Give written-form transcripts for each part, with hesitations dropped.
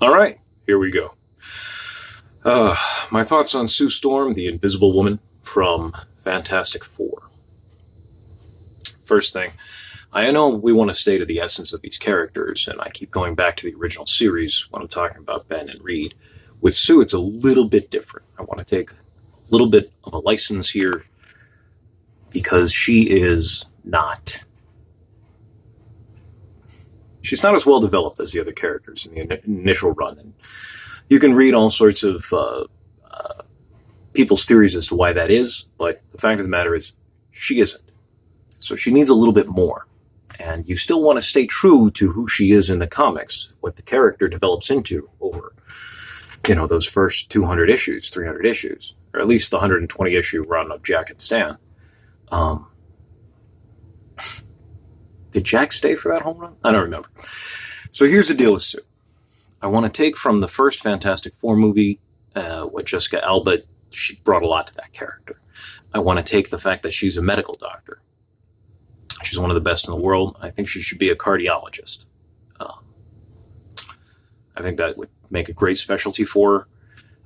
All right, here we go. Uh, my thoughts on Sue Storm, the Invisible Woman from Fantastic Four. First thing, I know we want to stay to the essence of these characters, and I keep going back to the original series when I'm talking about Ben and Reed. With Sue, it's a little bit different. I want to take a little bit of a license here because she's not as well developed as the other characters in the initial run. And you can read all sorts of people's theories as to why that is, but the fact of the matter is she isn't. So she needs a little bit more. And you still want to stay true to who she is in the comics, what the character develops into over, those first 200 issues, 300 issues, or at least the 120 issue run of Jack and Stan. Did Jack stay for that home run? I don't remember. So here's the deal with Sue. I want to take from the first Fantastic Four movie, with Jessica Alba. She brought a lot to that character. I want to take the fact that she's a medical doctor. She's one of the best in the world. I think she should be a cardiologist. I think that would make a great specialty for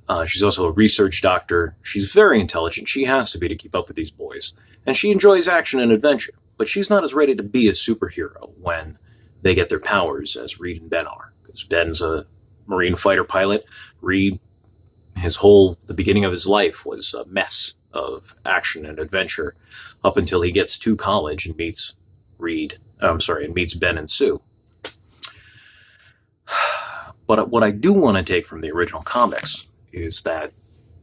her. She's also a research doctor. She's very intelligent. She has to be to keep up with these boys. And she enjoys action and adventure. But she's not as ready to be a superhero when they get their powers as Reed and Ben are. Because Ben's a Marine fighter pilot. Reed, the beginning of his life was a mess of action and adventure up until he gets to college and meets Ben and Sue. But what I do want to take from the original comics is that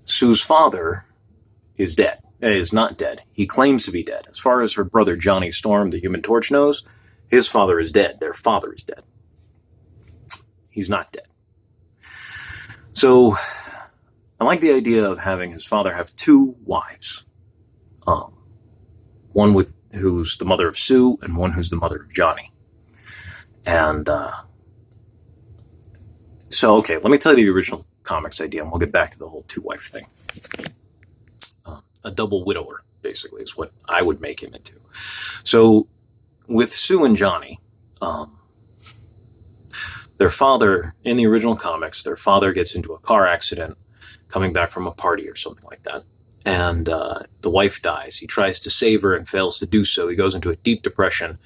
Sue's father is not dead. He claims to be dead. As far as her brother Johnny Storm, the Human Torch, knows, his father is dead. Their father is dead. He's not dead. So I like the idea of having his father have two wives. One who's the mother of Sue and one who's the mother of Johnny. And okay, let me tell you the original comics idea, and we'll get back to the whole two-wife thing. A double widower, basically, is what I would make him into. So with Sue and Johnny, their father, in the original comics, their father gets into a car accident coming back from a party or something like that. And the wife dies. He tries to save her and fails to do so. He goes into a deep depression.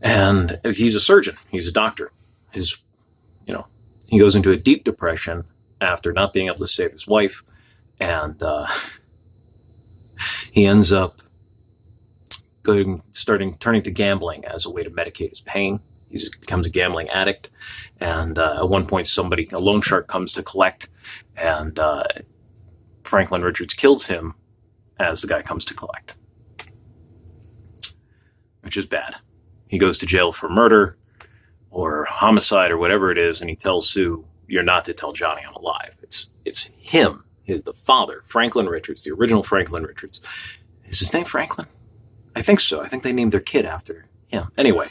And he's a surgeon. He's a doctor. He goes into a deep depression after not being able to save his wife. And he ends up turning to gambling as a way to medicate his pain. He becomes a gambling addict. And at one point, a loan shark comes to collect, and Franklin Richards kills him as the guy comes to collect, which is bad. He goes to jail for murder or homicide or whatever it is, and he tells Sue, "You're not to tell Johnny I'm alive." It's him, the father, Franklin Richards, the original Franklin Richards. Is his name Franklin? I think so. I think they named their kid after him. Anyway,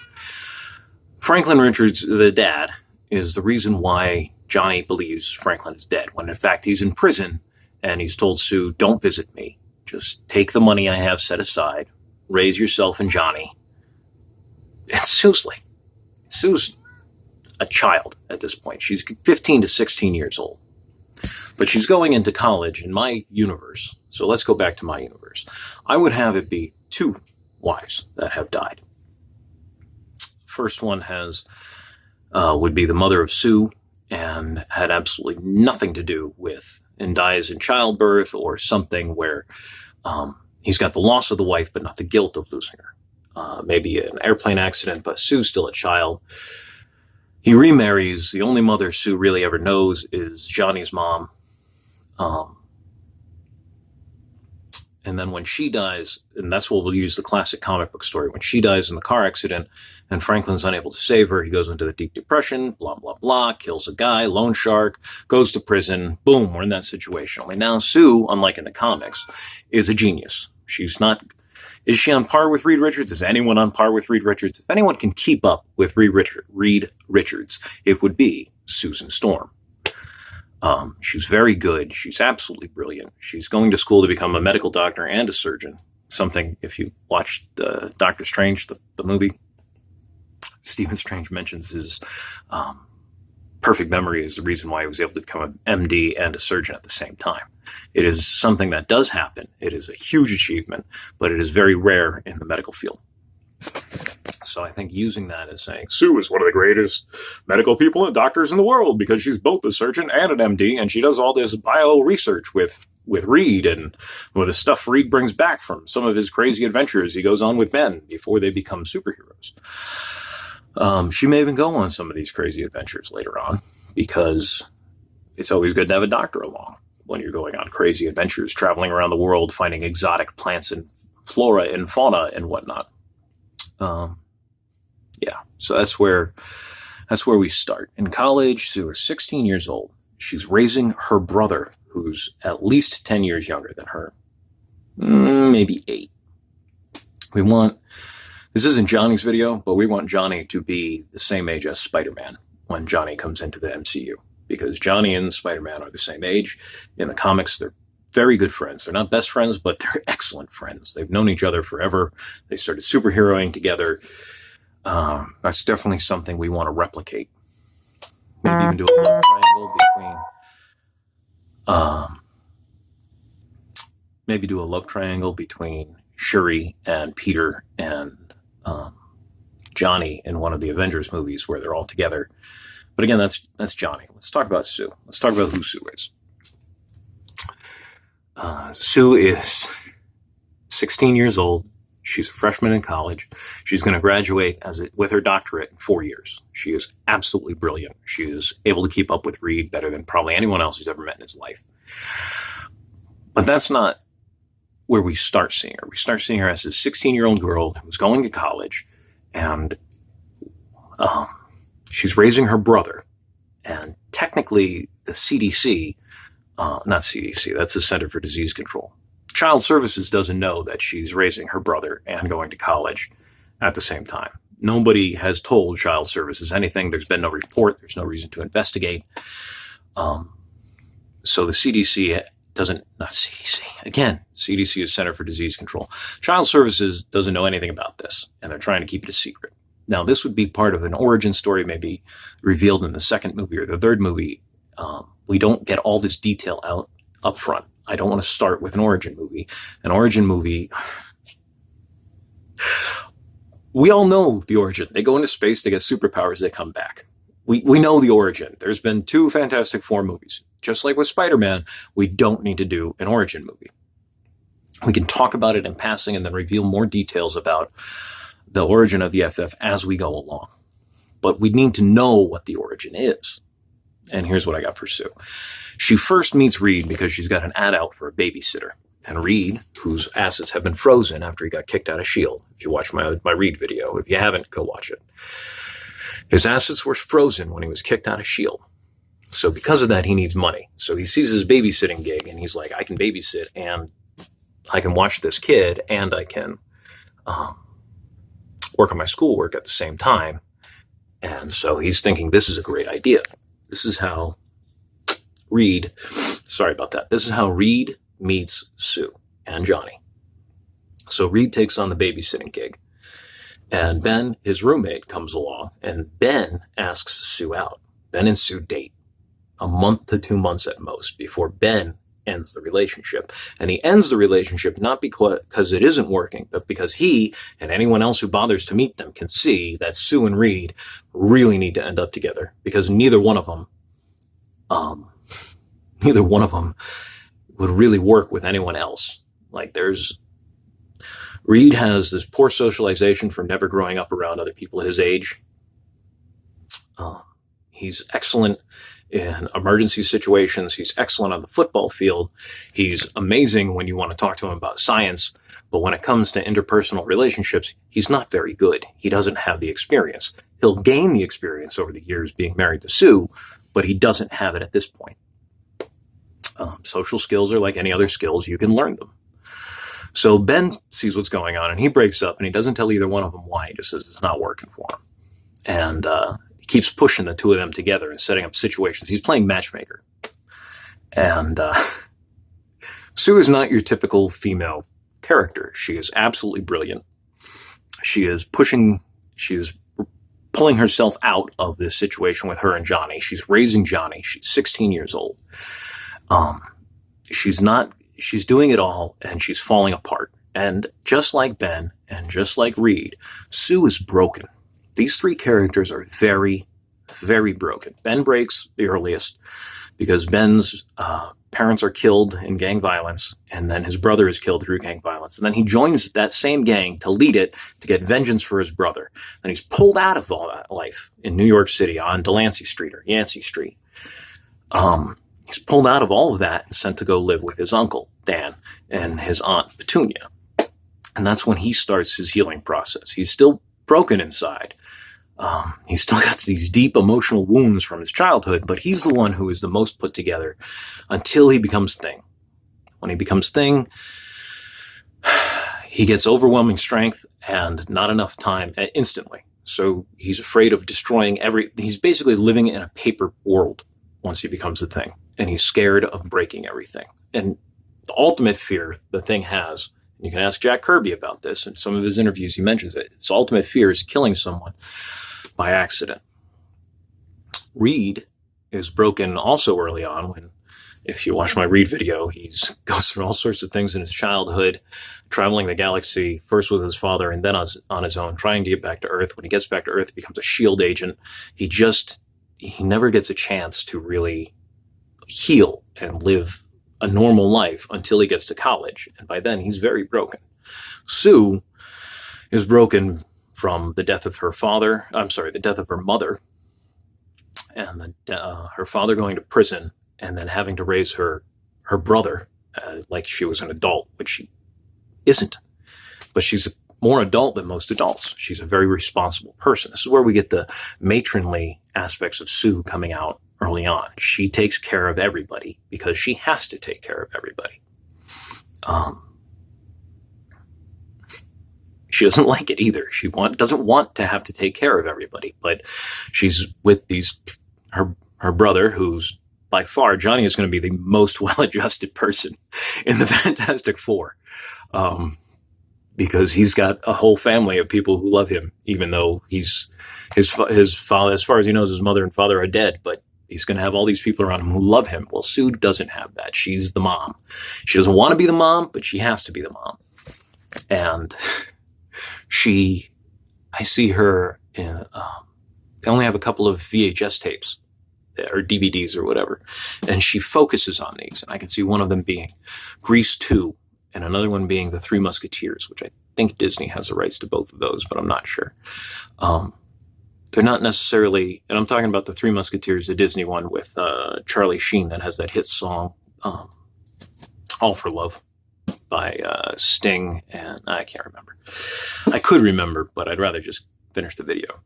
Franklin Richards, the dad, is the reason why Johnny believes Franklin is dead, when in fact he's in prison and he's told Sue, "Don't visit me. Just take the money I have set aside, raise yourself and Johnny." And Sue's a child at this point. She's 15 to 16 years old. But she's going into college in my universe. So let's go back to my universe. I would have it be two wives that have died. First one would be the mother of Sue, and had absolutely nothing to do with, and dies in childbirth or something where he's got the loss of the wife, but not the guilt of losing her. Maybe an airplane accident, but Sue's still a child. He remarries. The only mother Sue really ever knows is Johnny's mom. And then when she dies, and that's what we'll use the classic comic book story, when she dies in the car accident and Franklin's unable to save her, he goes into the deep depression, blah, blah, blah, kills a guy, loan shark, goes to prison, boom, we're in that situation. Only now Sue, unlike in the comics, is a genius. Is she on par with Reed Richards? Is anyone on par with Reed Richards? If anyone can keep up with Reed Richards, it would be Susan Storm. She's very good. She's absolutely brilliant. She's going to school to become a medical doctor and a surgeon. Something, if you watched Doctor Strange, the movie, Stephen Strange mentions his perfect memory is the reason why he was able to become an MD and a surgeon at the same time. It is something that does happen. It is a huge achievement, but it is very rare in the medical field. So I think using that as saying, Sue is one of the greatest medical people and doctors in the world because she's both a surgeon and an MD, and she does all this bio research with Reed and with the stuff Reed brings back from some of his crazy adventures he goes on with Ben before they become superheroes. She may even go on some of these crazy adventures later on because it's always good to have a doctor along when you're going on crazy adventures, traveling around the world, finding exotic plants and flora and fauna and whatnot. So that's where we start. In college, Sue is 16 years old. She's raising her brother, who's at least 10 years younger than her, maybe 8. This isn't Johnny's video, but we want Johnny to be the same age as Spider-Man when Johnny comes into the MCU, because Johnny and Spider-Man are the same age. In the comics, they're very good friends. They're not best friends, but they're excellent friends. They've known each other forever. They started superheroing together. That's definitely something we want to replicate. Maybe even do a love triangle between Shuri and Peter and Johnny in one of the Avengers movies where they're all together. But again, that's Johnny. Let's talk about Sue. Let's talk about who Sue is. Sue is 16 years old. She's a freshman in college. She's going to graduate with her doctorate in 4 years. She is absolutely brilliant. She is able to keep up with Reed better than probably anyone else he's ever met in his life. But that's not where we start seeing her. We start seeing her as a 16-year-old girl who's going to college, and she's raising her brother. And technically, the CDC, not CDC, that's the Center for Disease Control. Child Services doesn't know that she's raising her brother and going to college at the same time. Nobody has told Child Services anything. There's been no report. There's no reason to investigate. So the CDC CDC is Center for Disease Control. Child Services doesn't know anything about this, and they're trying to keep it a secret. Now, this would be part of an origin story, maybe revealed in the second movie or the third movie. We don't get all this detail out up front. I don't want to start with an origin movie. An origin movie, we all know the origin. They go into space, they get superpowers, they come back. We know the origin. There's been 2 Fantastic Four movies. Just like with Spider-Man, we don't need to do an origin movie. We can talk about it in passing and then reveal more details about the origin of the FF as we go along. But we need to know what the origin is. And here's what I got for Sue. She first meets Reed because she's got an ad out for a babysitter. And Reed, whose assets have been frozen after he got kicked out of S.H.I.E.L.D. If you watch my Reed video, if you haven't, go watch it. His assets were frozen when he was kicked out of S.H.I.E.L.D. So because of that, he needs money. So he sees his babysitting gig and he's like, I can babysit and I can watch this kid and I can work on my schoolwork at the same time. And so he's thinking, this is a great idea. This is how Reed meets Sue and Johnny. So Reed takes on the babysitting gig. And Ben, his roommate, comes along, and Ben asks Sue out. Ben and Sue date a month to 2 months at most before Ben ends the relationship. And he ends the relationship not because it isn't working, but because he and anyone else who bothers to meet them can see that Sue and Reed really need to end up together, because neither one of them would really work with anyone else. Like, Reed has this poor socialization from never growing up around other people his age. He's excellent in emergency situations. He's excellent on the football field. He's amazing when you want to talk to him about science. But when it comes to interpersonal relationships, he's not very good. He doesn't have the experience. He'll gain the experience over the years being married to Sue, but he doesn't have it at this point. Social skills are like any other skills. You can learn them. So Ben sees what's going on, and he breaks up, and he doesn't tell either one of them why. He just says it's not working for him. And he keeps pushing the two of them together and setting up situations. He's playing matchmaker. And Sue is not your typical female character. She is absolutely brilliant. She is pushing pulling herself out of this situation with her and Johnny. She's raising Johnny. She's 16 years old. She's doing it all, and she's falling apart. And just like Ben and just like Reed, Sue is broken. These three characters are very, very broken. Ben breaks the earliest because Ben's parents are killed in gang violence, and then his brother is killed through gang violence. And then he joins that same gang to lead it to get vengeance for his brother. Then he's pulled out of all that life in New York City on Delancey Street or Yancey Street. He's pulled out of all of that and sent to go live with his uncle, Dan, and his aunt, Petunia. And that's when he starts his healing process. He's still broken inside. He's still got these deep emotional wounds from his childhood, but he's the one who is the most put together until he becomes Thing. When he becomes Thing, he gets overwhelming strength and not enough time instantly. So he's afraid of destroying he's basically living in a paper world once he becomes a Thing. And he's scared of breaking everything. And the ultimate fear the Thing has, you can ask Jack Kirby about this. In some of his interviews, he mentions it. Its ultimate fear is killing someone by accident. Reed is broken also early on when, if you watch my Reed video, he goes through all sorts of things in his childhood, traveling the galaxy, first with his father and then on his own, trying to get back to Earth. When he gets back to Earth, he becomes a SHIELD agent. He never gets a chance to really heal and live a normal life until he gets to college. And by then, he's very broken. Sue is broken from the death of her mother, and her father going to prison, and then having to raise her brother like she was an adult, which she isn't. But she's more adult than most adults. She's a very responsible person. This is where we get the matronly aspects of Sue coming out early on. She takes care of everybody because she has to take care of everybody. She doesn't like it either. She doesn't want to have to take care of everybody, but she's with her brother, who's by far, Johnny is going to be the most well-adjusted person in the Fantastic Four, because he's got a whole family of people who love him, even though his father, as far as he knows, his mother and father are dead, but he's going to have all these people around him who love him. Well, Sue doesn't have that. She's the mom. She doesn't want to be the mom, but she has to be the mom. And I see her in, they only have a couple of VHS tapes or DVDs or whatever, and she focuses on these. And I can see one of them being Grease 2 and another one being The Three Musketeers, which I think Disney has the rights to both of those, but I'm not sure. They're not necessarily, and I'm talking about The Three Musketeers, the Disney one with Charlie Sheen that has that hit song, All for Love, by Sting, and I can't remember. I could remember, but I'd rather just finish the video.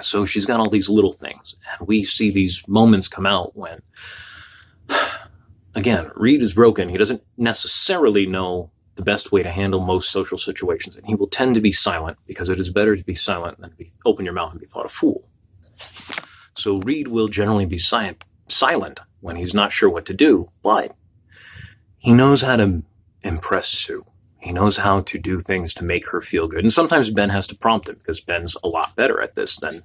So she's got all these little things, and we see these moments come out when, again, Reed is broken. He doesn't necessarily know the best way to handle most social situations, and he will tend to be silent because it is better to be silent than to open your mouth and be thought a fool. So Reed will generally be silent when he's not sure what to do, but he knows how to impress Sue. He knows how to do things to make her feel good. And sometimes Ben has to prompt him because Ben's a lot better at this than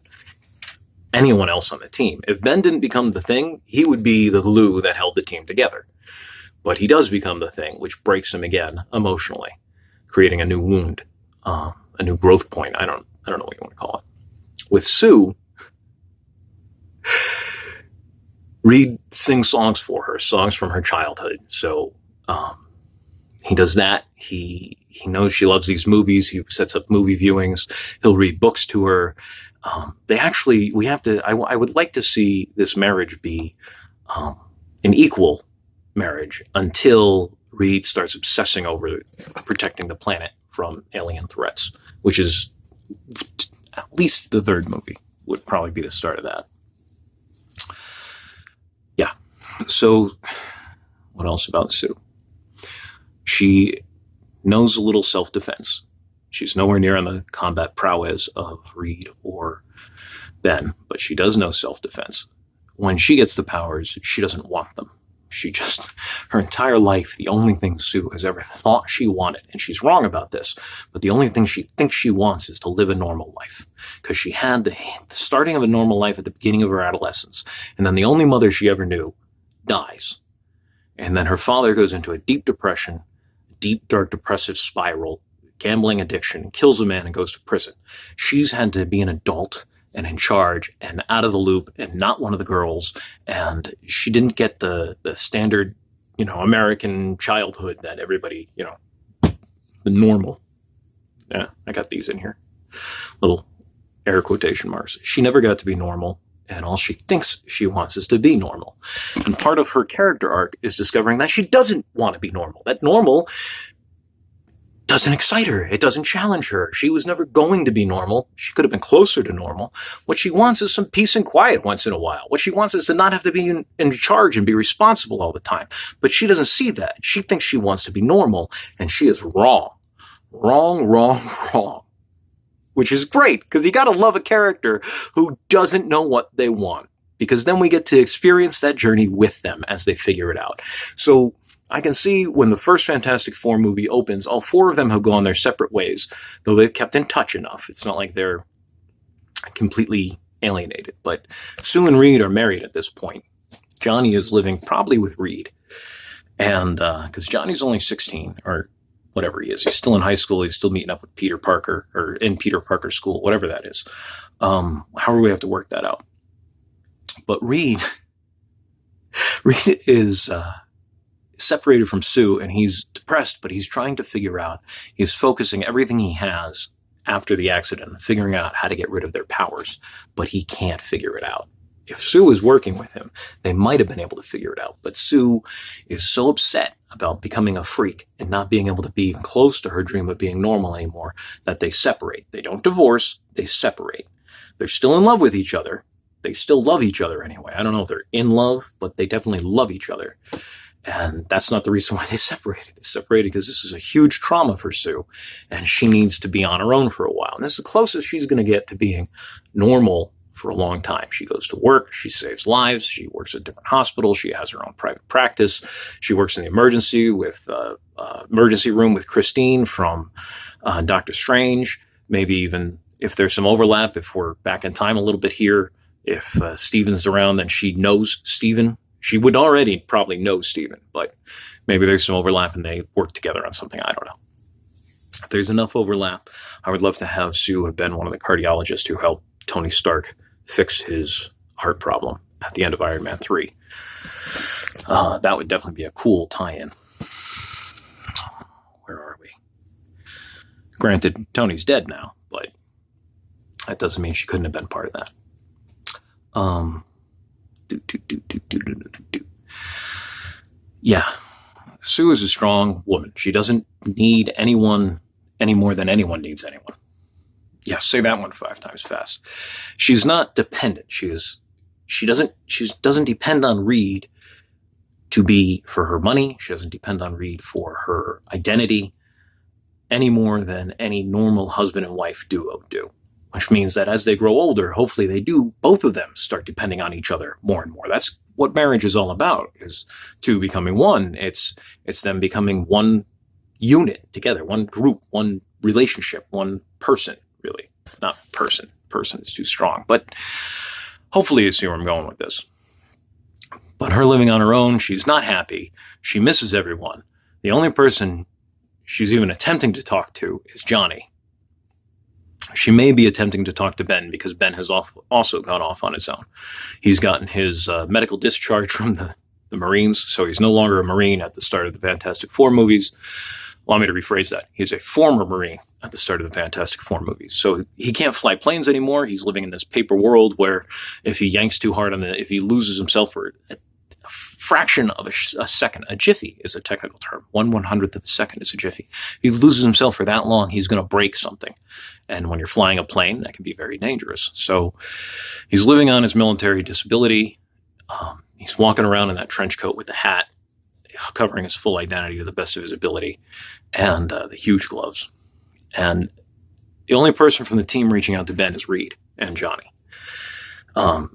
anyone else on the team. If Ben didn't become the Thing, he would be the glue that held the team together. But he does become the Thing, which breaks him again emotionally, creating a new wound, a new growth point. I don't know what you want to call it. With Sue, Reed sings songs for her, songs from her childhood. So he does that. He knows she loves these movies. He sets up movie viewings. He'll read books to her. I would like to see this marriage be an equal marriage until Reed starts obsessing over protecting the planet from alien threats, which is at least the third movie would probably be the start of that. Yeah. So what else about Sue? She knows a little self-defense. She's nowhere near on the combat prowess of Reed or Ben, but she does know self-defense. When she gets the powers, she doesn't want them. Her entire life, the only thing Sue has ever thought she wanted, and she's wrong about this, but the only thing she thinks she wants is to live a normal life. Because she had the starting of a normal life at the beginning of her adolescence, and then the only mother she ever knew dies. And then her father goes into a deep depression, deep, dark, depressive spiral, gambling addiction, kills a man and goes to prison. She's had to be an adult and in charge and out of the loop and not one of the girls. And she didn't get the standard, American childhood that everybody, the normal. Yeah, I got these in here. Little air quotation marks. She never got to be normal. And all she thinks she wants is to be normal. And part of her character arc is discovering that she doesn't want to be normal. That normal doesn't excite her. It doesn't challenge her. She was never going to be normal. She could have been closer to normal. What she wants is some peace and quiet once in a while. What she wants is to not have to be in charge and be responsible all the time. But she doesn't see that. She thinks she wants to be normal, and she is wrong. Wrong, wrong, wrong. Which is great, because you got to love a character who doesn't know what they want, because then we get to experience that journey with them as they figure it out. So I can see when the first Fantastic Four movie opens, all four of them have gone their separate ways, though they've kept in touch enough. It's not like they're completely alienated. But Sue and Reed are married at this point. Johnny is living probably with Reed. And because Johnny's only 16 or whatever he is, he's still in high school. He's still meeting up with Peter Parker or in Peter Parker's school, whatever that is. However, we have to work that out. But Reed is separated from Sue, and he's depressed, but he's trying to figure out, he's focusing everything he has after the accident, figuring out how to get rid of their powers, but he can't figure it out. If Sue is working with him, they might have been able to figure it out, but Sue is so upset about becoming a freak and not being able to be even close to her dream of being normal anymore that they separate. They don't divorce, they separate. They're still in love with each other. They still love each other anyway. I don't know if they're in love, but they definitely love each other. And that's not the reason why they separated. They separated because this is a huge trauma for Sue, and she needs to be on her own for a while. And this is the closest she's going to get to being normal for a long time. She goes to work. She saves lives. She works at different hospitals. She has her own private practice. She works in the emergency room with Christine from Doctor Strange. Maybe even if there's some overlap, if we're back in time a little bit here, if Stephen's around, then she knows Stephen. She would already probably know Stephen, but maybe there's some overlap and they work together on something. I don't know. If there's enough overlap, I would love to have Sue have been one of the cardiologists who helped Tony Stark fix his heart problem at the end of Iron Man 3. That would definitely be a cool tie-in. Where are we? Granted, Tony's dead now, but that doesn't mean she couldn't have been part of that. Yeah, Sue is a strong woman. She doesn't need anyone any more than anyone needs anyone. Yeah, say that one 5 times fast. She's not dependent. She doesn't depend on Reed to be for her money. She doesn't depend on Reed for her identity any more than any normal husband and wife duo do. Which means that as they grow older, hopefully they do, both of them start depending on each other more and more. That's what marriage is all about, is two becoming one. It's them becoming one unit together, one group, one relationship, one person, really. Not person. Person is too strong. But hopefully you see where I'm going with this. But her living on her own, she's not happy. She misses everyone. The only person she's even attempting to talk to is Johnny. She may be attempting to talk to Ben because Ben has also gone off on his own. He's gotten his medical discharge from the Marines, so he's no longer a Marine at the start of the Fantastic Four movies. Allow me to rephrase that. He's a former Marine at the start of the Fantastic Four movies. So he can't fly planes anymore. He's living in this paper world where if he yanks too hard if he loses himself for a fraction of a second, a jiffy is a technical term. 1/100th of a second is a jiffy. If he loses himself for that long, he's going to break something. And when you're flying a plane, that can be very dangerous. So he's living on his military disability. He's walking around in that trench coat with the hat, covering his full identity to the best of his ability, and the huge gloves. And the only person from the team reaching out to Ben is Reed and Johnny.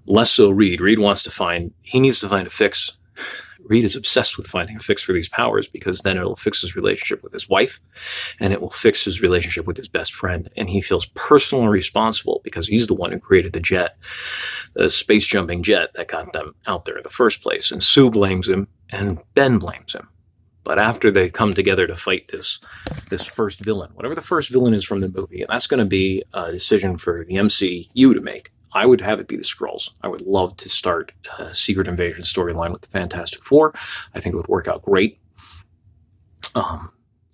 Less so Reed. Reed needs to find a fix. Reed is obsessed with finding a fix for these powers because then it'll fix his relationship with his wife and it will fix his relationship with his best friend. And he feels personally responsible because he's the one who created the jet, the space jumping jet that got them out there in the first place. And Sue blames him and Ben blames him. But after they come together to fight this first villain, whatever the first villain is from the movie, and that's going to be a decision for the MCU to make. I would have it be the Skrulls. I would love to start a Secret Invasion storyline with the Fantastic Four. I think it would work out great.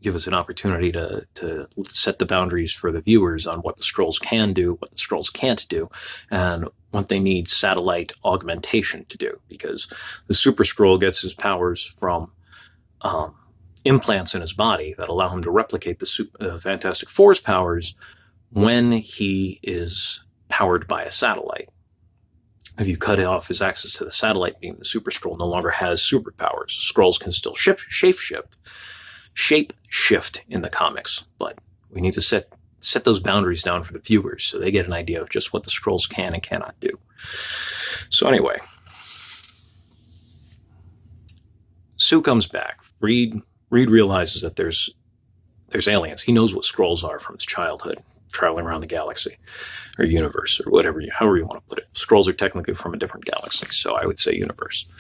Give us an opportunity to set the boundaries for the viewers on what the Skrulls can do, what the Skrulls can't do, and what they need satellite augmentation to do. Because the Super Skrull gets his powers from implants in his body that allow him to replicate the Fantastic Four's powers when he is powered by a satellite. If you cut off his access to the satellite beam, the Super Skrull no longer has superpowers. Skrulls can still shape shift in the comics, but we need to set those boundaries down for the viewers so they get an idea of just what the Skrulls can and cannot do. So anyway, Sue comes back. Reed realizes that there's aliens. He knows what Skrulls are from his childhood, traveling around the galaxy or universe or however you want to put it. Skrulls are technically from a different galaxy, so I would say universe.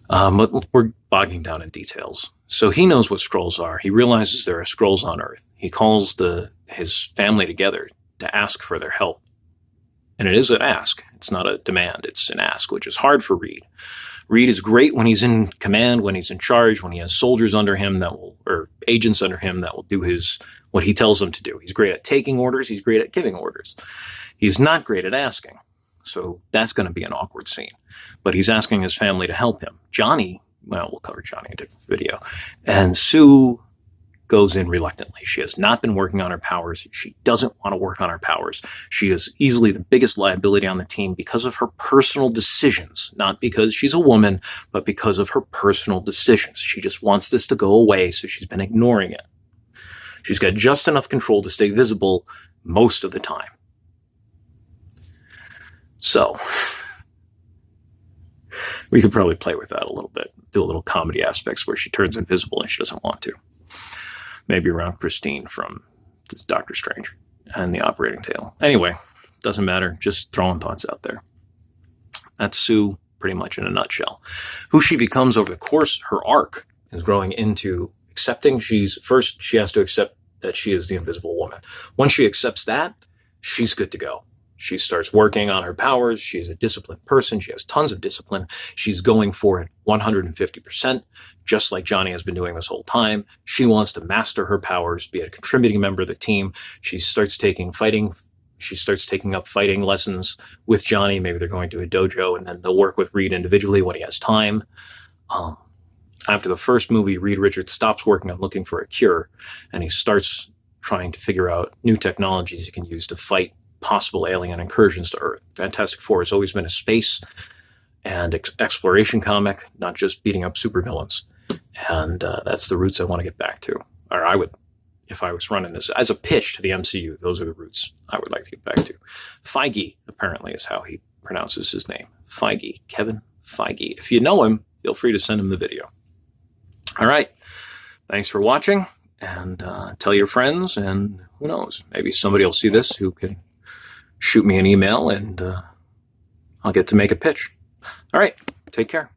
But we're bogging down in details. So he knows what Skrulls are. He realizes there are Skrulls on Earth. He calls his family together to ask for their help. And it is an ask. It's not a demand. It's an ask, which is hard for Reed. Reed is great when he's in command, when he's in charge, when he has soldiers under him or agents under him that will do what he tells them to do. He's great at taking orders. He's great at giving orders. He's not great at asking. So that's going to be an awkward scene. But he's asking his family to help him. Johnny, well, we'll cover Johnny in a different video. And Sue goes in reluctantly. She has not been working on her powers. She doesn't want to work on her powers. She is easily the biggest liability on the team because of her personal decisions, not because she's a woman, but because of her personal decisions. She just wants this to go away, so she's been ignoring it. She's got just enough control to stay visible most of the time. So we could probably play with that a little bit, do a little comedy aspects where she turns invisible and she doesn't want to. Maybe around Christine from Doctor Strange and the operating table. Anyway, doesn't matter. Just throwing thoughts out there. That's Sue pretty much in a nutshell. Who she becomes over the course, her arc is growing into accepting. She has to accept that she is the Invisible Woman. Once she accepts that, she's good to go. She starts working on her powers. She's a disciplined person. She has tons of discipline. She's going for it 150%, just like Johnny has been doing this whole time. She wants to master her powers, be a contributing member of the team. She starts taking up fighting lessons with Johnny. Maybe they're going to a dojo, and then they'll work with Reed individually when he has time. After the first movie, Reed Richards stops working on looking for a cure, and he starts trying to figure out new technologies he can use to fight possible alien incursions to Earth. Fantastic Four has always been a space and exploration comic, not just beating up supervillains. And that's the roots I want to get back to. Or I would, if I was running this as a pitch to the MCU, those are the roots I would like to get back to. Feige, apparently, is how he pronounces his name. Feige, Kevin Feige. If you know him, feel free to send him the video. All right. Thanks for watching, and tell your friends, and who knows, maybe somebody will see this who can shoot me an email, and I'll get to make a pitch. All right. Take care.